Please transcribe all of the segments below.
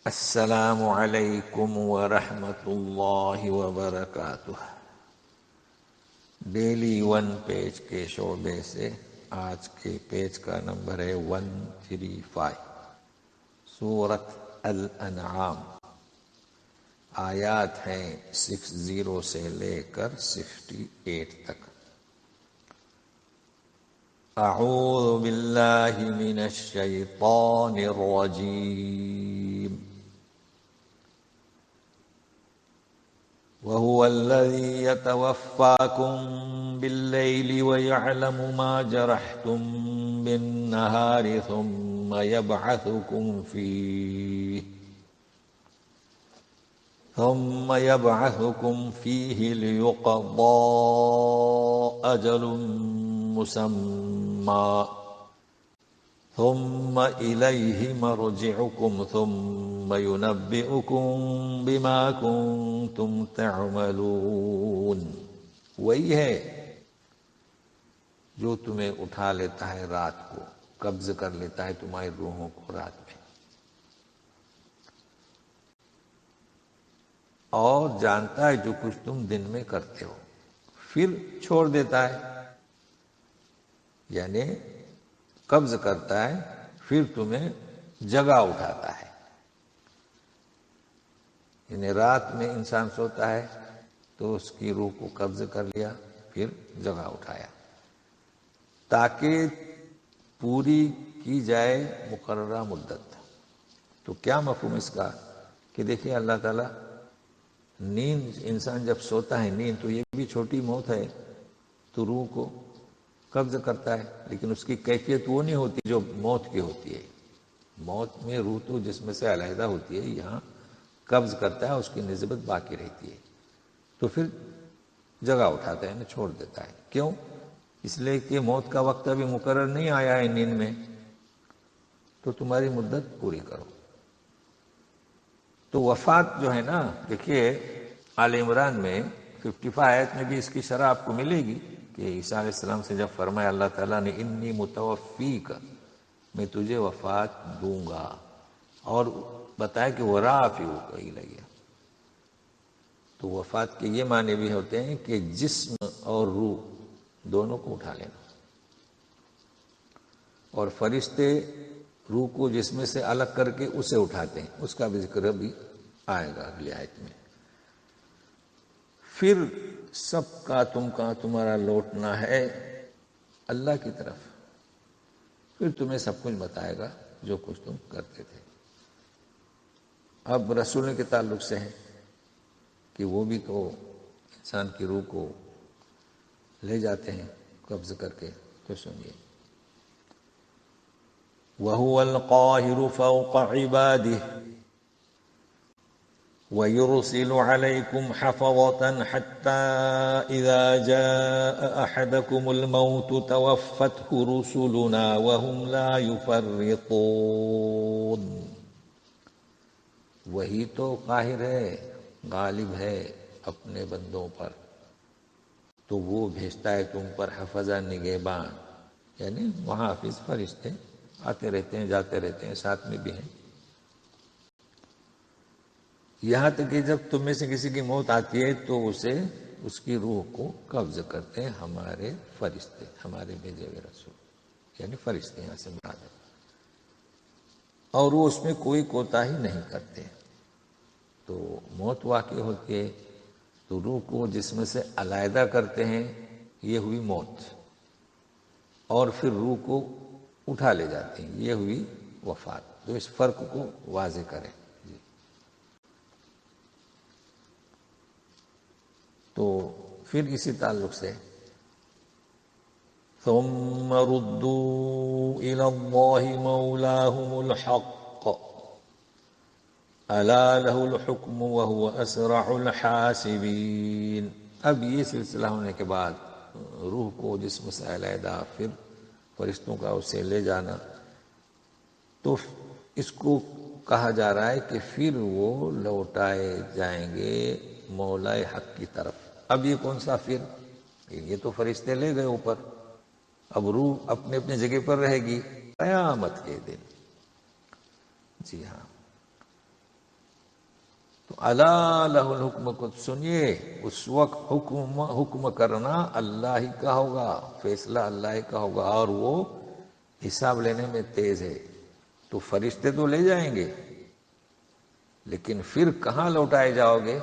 السلام علیکم ورحمۃ اللہ وبرکاتہ۔ ڈیلی ون پیج کے شعبے سے آج کے پیج کا نمبر ہے 135، سورۃ الانعام۔ آیات ہیں 60 سے لے کر 68 تک۔ اعوذ باللہ من الشیطان الرجیم۔ وَهُوَ الَّذِي يَتَوَفَّاكُم بِاللَّيْلِ وَيَعْلَمُ مَا جَرَحْتُم بِالنَّهَارِ ثُمَّ يَبْعَثُكُمْ فِيهِ لِيُقْضَىٰ أَجَلٌ مُّسَمًّى ثم إليه مرجعكم ثم ينبئكم بما كنتم تعملون۔ وہی ہے جو تمہیں اٹھا لیتا ہے رات کو، قبض کر لیتا ہے تمہاری روحوں کو رات میں، اور جانتا ہے جو کچھ تم دن میں کرتے ہو، پھر چھوڑ دیتا ہے، یعنی قبض کرتا ہے، پھر تمہیں جگا اٹھاتا ہے۔ یعنی رات میں انسان سوتا ہے تو اس کی روح کو قبض کر لیا، پھر جگا اٹھایا تاکہ پوری کی جائے مقررہ مدت۔ تو کیا مفہوم اس کا کہ دیکھیے اللہ تعالیٰ نیند، انسان جب سوتا ہے نیند، تو یہ بھی چھوٹی موت ہے، تو روح کو قبض کرتا ہے، لیکن اس کی کیفیت وہ نہیں ہوتی جو موت کی ہوتی ہے۔ موت میں روح تو جسم سے علیحدہ ہوتی ہے، یہاں قبض کرتا ہے، اس کی نسبت باقی رہتی ہے، تو پھر جگہ اٹھاتا ہے، یعنی چھوڑ دیتا ہے۔ کیوں؟ اس لیے کہ موت کا وقت ابھی مقرر نہیں آیا ہے نیند میں، تو تمہاری مدت پوری کرو۔ تو وفات جو ہے نا، دیکھیے آل عمران میں 55 آیت میں بھی اس کی شرح آپ کو ملے گی کہ عیسیٰ علیہ السلام سے جب فرمایا اللہ تعالیٰ نے انی متوفیک، میں تجھے وفات دوں گا، اور بتایا کہ وہ رافعک الیہ۔ تو وفات کے یہ معنی بھی ہوتے ہیں کہ جسم اور روح دونوں کو اٹھا لینا، اور فرشتے روح کو جسم سے الگ کر کے اسے اٹھاتے ہیں، اس کا بھی ذکر بھی آئے گا اگلی آیت میں۔ پھر سب کا تمہارا لوٹنا ہے اللہ کی طرف، پھر تمہیں سب کچھ بتائے گا جو کچھ تم کرتے تھے۔ اب رسولوں کے تعلق سے ہے کہ وہ بھی تو انسان کی روح کو لے جاتے ہیں قبض کر کے، تو سنیے۔ وَهُوَ الْقَاهِرُ فَوْقَ عِبَادِهِ وَيُرْسِلُ عَلَيْكُمْ حَفَظَةً حَتَّى إِذَا جَاءَ أَحَدَكُمُ الْمَوْتُ تَوَفَّتْهُ رُسُلُنَا وَهُمْ لَا يُفَرِّطُونَ۔ وہی تو قاہر ہے، غالب ہے اپنے بندوں پر، تو وہ بھیجتا ہے تم پر حفظہ، نگہبان، یعنی وہاں حافظ فرشتے آتے رہتے ہیں، جاتے رہتے ہیں، ساتھ میں بھی ہیں، یہاں تک کہ جب تم میں سے کسی کی موت آتی ہے تو اسے، اس کی روح کو قبض کرتے ہیں ہمارے فرشتے، ہمارے بھیجے ہوئے رسول، یعنی فرشتے یہاں سے مراد ہے، اور وہ اس میں کوئی کوتاہی نہیں کرتے۔ تو موت واقع ہوتی ہے تو روح کو جسم سے علیحدہ کرتے ہیں، یہ ہوئی موت، اور پھر روح کو اٹھا لے جاتے ہیں، یہ ہوئی وفات۔ تو اس فرق کو واضح کریں جی۔ تو پھر اسی تعلق سے ثم ردوا الى اللہ مولاهم الحق الا له الحکم وهو اسرع الحاسبین۔ اب یہ سلسلہ ہونے کے بعد روح کو جسم سے علیحدہ، پھر فرشتوں کا اسے لے جانا، تو اس کو کہا جا رہا ہے کہ پھر وہ لوٹائے جائیں گے مولا حق کی طرف۔ اب یہ کون سا پھر؟ یہ تو فرشتے لے گئے اوپر، اب روح اپنے اپنے جگہ پر رہے گی قیامت کے دن۔ جی ہاں، تو الا لہ الحکم کو سنیے، اس وقت حکم کرنا اللہ ہی کا ہوگا، فیصلہ اللہ ہی کا ہوگا، اور وہ حساب لینے میں تیز ہے۔ تو فرشتے تو لے جائیں گے، لیکن پھر کہاں لوٹائے جاؤ گے؟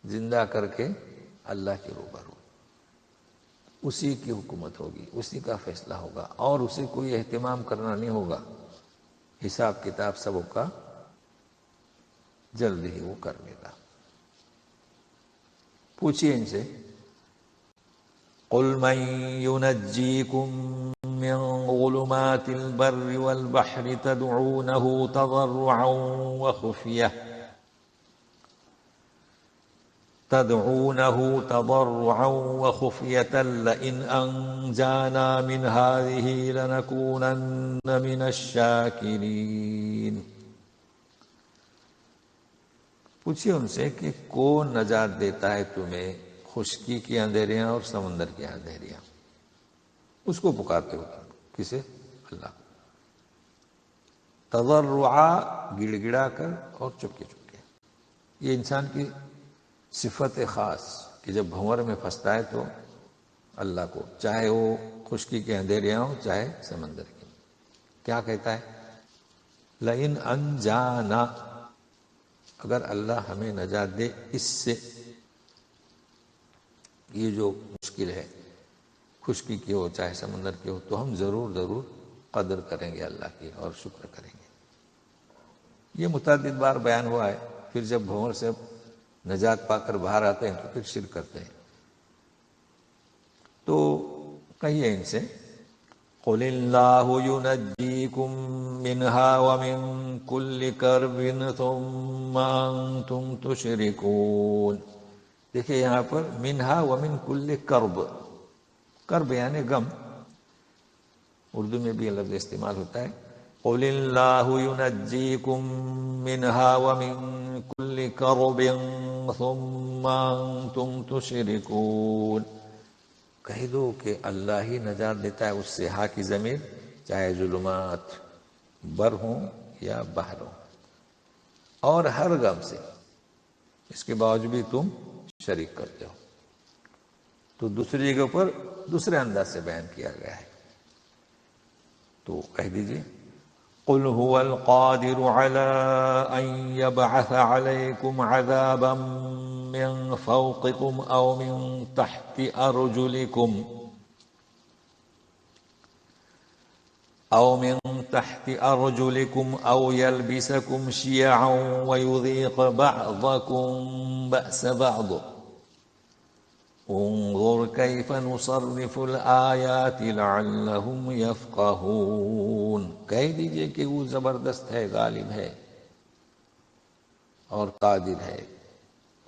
زندہ کر کے اللہ کے روبرو۔ اسی کی حکومت ہوگی، اسی کا فیصلہ ہوگا، اور اسے کوئی اہتمام کرنا نہیں ہوگا۔ حساب کتاب سب کا جلد ہی وہ کر لے گا۔ پوچھئے ان سے، قُلْ مَنْ يُنَجِّيكُمْ مِنْ ظُلُمَاتِ الْبَرِّ وَالْبَحْرِ تَدْعُونَهُ تضرعا وخفية لئن أنجانا من هذه لنكونن من الشاكرين۔ پوچھئے ان سے کہ کون نجات دیتا ہے تمہیں خشکی کی اندھیریاں اور سمندر کی اندھیریاں؟ اس کو پکارتے ہو تم، کسے؟ اللہ کو۔ تضرعا گڑ گڑا کر اور چپکے چپکے، یہ انسان کی صفت خاص کہ جب بھنور میں پھنستا ہے تو اللہ کو، چاہے وہ خشکی کے اندھیریاں ہوں چاہے سمندر کی، کیا کہتا ہے؟ لئن انجانا، اگر اللہ ہمیں نجات دے اس سے، یہ جو مشکل ہے خشکی کی ہو چاہے سمندر کی ہو، تو ہم ضرور ضرور قدر کریں گے اللہ کی اور شکر کریں گے۔ یہ متعدد بار بیان ہوا ہے۔ پھر جب بھنور سے نجات پا کر باہر آتے ہیں تو پھر شرک کرتے ہیں۔ تو کہیے ان سے، قُلِ اللَّهُ يُنَجِّيكُم مِّنْهَا وَمِن كُلِّ كَرْبٍ ثُمَّ أَنْتُمْ تُشْرِكُونَ۔ دیکھیں یہاں پر منہا ومن کل کرب، کرب یعنی غم، اردو میں بھی یہ لفظ استعمال ہوتا ہے۔ قُلِ اللَّهُ يُنَجِّيكُم مِّنْهَا وَمِن كُلِّ كَرْبٍ ثُمَّ أَنْتُمْ تُشْرِكُونَ۔ کہہ دو کہ اللہ ہی نجات دیتا ہے اس سے، ہا کی ضمیر چاہے ظلمات بر ہوں یا بحر ہوں، اور ہر غم سے، اس کے باوجود بھی تم شریک کرتے ہو۔ تو دوسری جگہ پر دوسرے انداز سے بیان کیا گیا ہے۔ تو کہہ دیجئے، قُلْ هُوَ الْقَادِرُ عَلَىٰ أَن يَبْعَثَ عَلَيْكُمْ عَذَابًا مِّن فَوْقِكُمْ أَوْ مِن تَحْتِ أَرْجُلِكُمْ أَوْ يَلْبِسَكُمْ شِيَعًا وَيُذِيقَ بَعْضَكُمْ بَأْسَ بَعْضٍ انظر كيف نصرف الآيات لعلهم يفقهون۔ کہہ دیجئے کہ وہ زبردست ہے، غالب ہے اور قادر ہے۔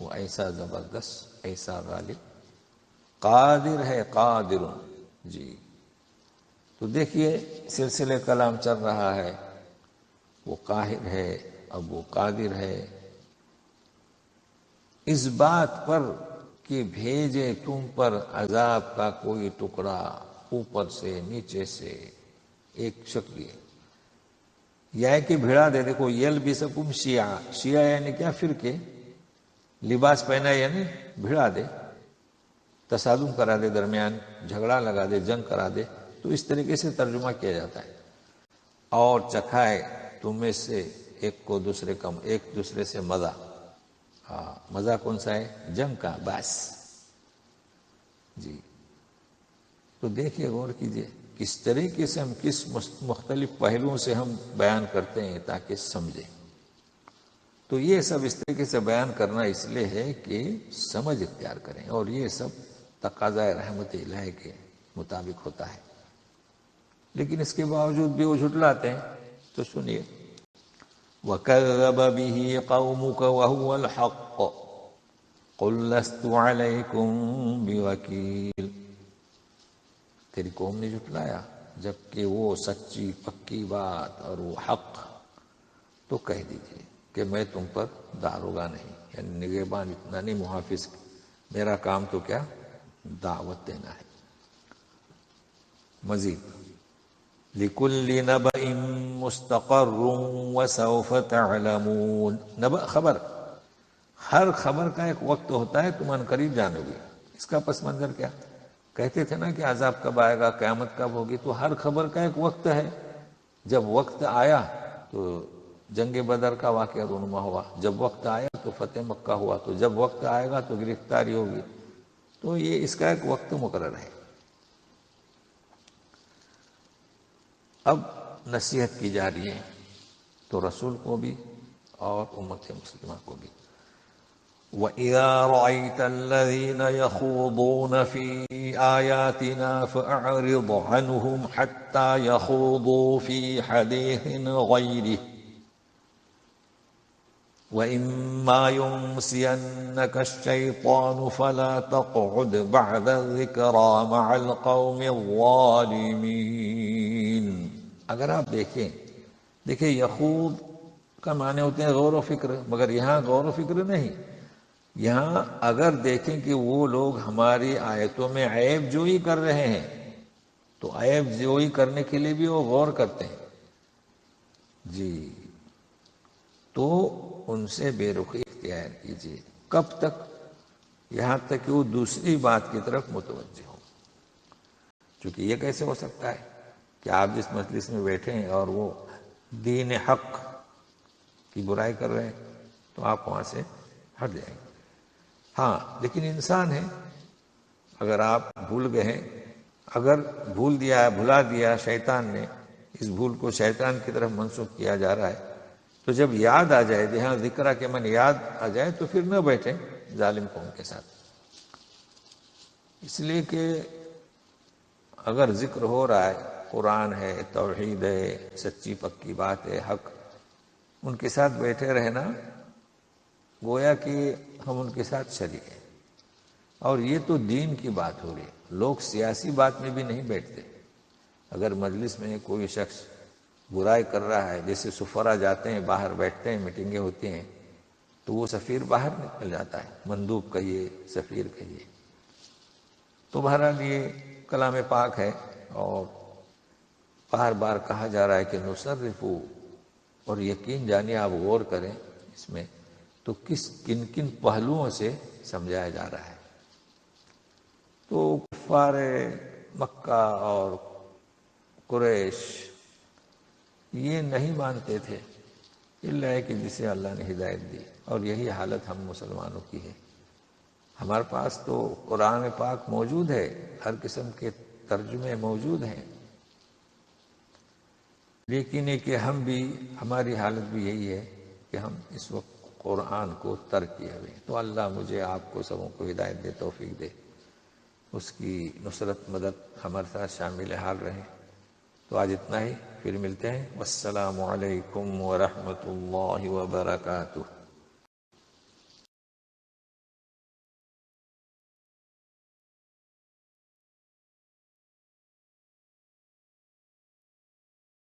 وہ ایسا زبردست، ایسا غالب، قادر ہے، قادر، جی۔ تو دیکھیے سلسلے کلام چل رہا ہے، وہ قاہر ہے، اب وہ قادر ہے، اس بات پر کہ بھیجے تم پر عذاب کا کوئی ٹکڑا، اوپر سے نیچے سے ایک شکل، یا کہ بھیڑا دے۔ دیکھو یلبسکم شیعہ، شیعہ یعنی کیا؟ فرقے، لباس پہنا یعنی بھیڑا دے، تصادم کرا دے، درمیان جھگڑا لگا دے، جنگ کرا دے، تو اس طریقے سے ترجمہ کیا جاتا ہے۔ اور چکھائے تم میں سے ایک کو دوسرے کا، ایک دوسرے سے مزہ۔ ہاں، مزہ کون سا ہے؟ جنگ کا، بس، جی۔ تو دیکھیے، غور کیجئے کس طریقے سے ہم، کس مختلف پہلوؤں سے ہم بیان کرتے ہیں تاکہ سمجھیں۔ تو یہ سب اس طریقے سے بیان کرنا اس لیے ہے کہ سمجھ اختیار کریں، اور یہ سب تقاضۂ رحمت الہی کے مطابق ہوتا ہے۔ لیکن اس کے باوجود بھی وہ جھٹلاتے ہیں۔ تو سنیے، وَكَذَّبَ بِهِ قَوْمُكَ وَهُوَ الْحَقُّ قُلْ لَسْتُ عَلَيْكُمْ بِوَكِيلٍ۔ تیری قوم نے جھٹلایا جبکہ وہ سچی پکی بات اور وہ حق، تو کہہ دیجئے کہ میں تم پر داروغہ نہیں، یعنی نگہبان اتنا نہیں، محافظ، میرا کام تو کیا؟ دعوت دینا ہے۔ مزید، لِكُلِّ نَبَإٍ مُسْتَقَرٌّ وَسَوْفَ تَعْلَمُونَ۔ نبأ خبر، ہر خبر کا ایک وقت ہوتا ہے، تم عنقریب جانو گی۔ اس کا پس منظر کیا؟ کہتے تھے نا کہ عذاب کب آئے گا، قیامت کب ہوگی، تو ہر خبر کا ایک وقت ہے۔ جب وقت آیا تو جنگ بدر کا واقعہ رونما ہوا، جب وقت آیا تو فتح مکہ ہوا، تو جب وقت آئے گا تو گرفتاری ہوگی، تو یہ اس کا ایک وقت مقرر ہے۔ اب نصیحت کی جا رہی ہے تو رسول کو بھی اور امت مسلمہ کو بھی۔ وَإِذَا رَأَيْتَ الَّذِينَ يَخُوضُونَ فِي آيَاتِنَا فَأَعْرِضْ عَنْهُمْ حَتَّى يَخُوضُوا فِي حَدِيثٍ غَيْرِهِ وَإِمَّا يُنْسِيَنَّكَ الشَّيْطَانُ فَلَا تَقْعُدْ بَعْدَ الذِّكْرَى مَعَ الْقَوْمِ الظَّالِمِينَ۔ اگر آپ دیکھیں یخوض کا معنی ہوتے ہیں غور و فکر، مگر یہاں غور و فکر نہیں، یہاں اگر دیکھیں کہ وہ لوگ ہماری آیتوں میں عیب جوئی کر رہے ہیں تو عیب جوئی کرنے کے لیے بھی وہ غور کرتے ہیں جی، تو ان سے بے رخی اختیار کیجیے۔ کب تک؟ یہاں تک کہ وہ دوسری بات کی طرف متوجہ ہوں۔ چونکہ یہ کیسے ہو سکتا ہے کہ آپ جس مجلس میں بیٹھے ہیں اور وہ دین حق کی برائی کر رہے ہیں تو آپ وہاں سے ہٹ جائیں گے۔ ہاں لیکن انسان ہے، اگر آپ بھول گئے ہیں، اگر بھلا دیا شیطان نے، اس بھول کو شیطان کی طرف منسوخ کیا جا رہا ہے، تو جب یاد آ جائے، جہاں ذکر کے من یاد آ جائے تو پھر نہ بیٹھیں ظالم قوم کے ساتھ۔ اس لیے کہ اگر ذکر ہو رہا ہے، قرآن ہے، توحید ہے، سچی پکی بات ہے، حق، ان کے ساتھ بیٹھے رہنا گویا کہ ہم ان کے ساتھ شریک ہیں۔ اور یہ تو دین کی بات ہو رہی ہے، لوگ سیاسی بات میں بھی نہیں بیٹھتے۔ اگر مجلس میں کوئی شخص برائی کر رہا ہے، جیسے سفرا جاتے ہیں باہر بیٹھتے ہیں، میٹنگیں ہوتی ہیں، تو وہ سفیر باہر نکل جاتا ہے، مندوب کہیے، سفیر کہیے۔ تو بہرحال یہ کلام پاک ہے اور بار بار کہا جا رہا ہے کہ نصرفو، اور یقین جانیے آپ غور کریں اس میں تو کن کن پہلوؤں سے سمجھایا جا رہا ہے۔ تو کفار مکہ اور قریش یہ نہیں مانتے تھے الا ہے کہ جسے اللہ نے ہدایت دی، اور یہی حالت ہم مسلمانوں کی ہے۔ ہمارے پاس تو قرآن پاک موجود ہے، ہر قسم کے ترجمے موجود ہیں، لیکن یہ کہ ہماری حالت بھی یہی ہے کہ ہم اس وقت قرآن کو ترک کیے ہوئے۔ تو اللہ مجھے، آپ کو، سبوں کو ہدایت دے، توفیق دے، اس کی نصرت مدد ہمارے ساتھ شامل حال رہے۔ تو آج اتنا ہی، پھر ملتے ہیں۔ والسلام علیکم ورحمۃ اللہ وبرکاتہ۔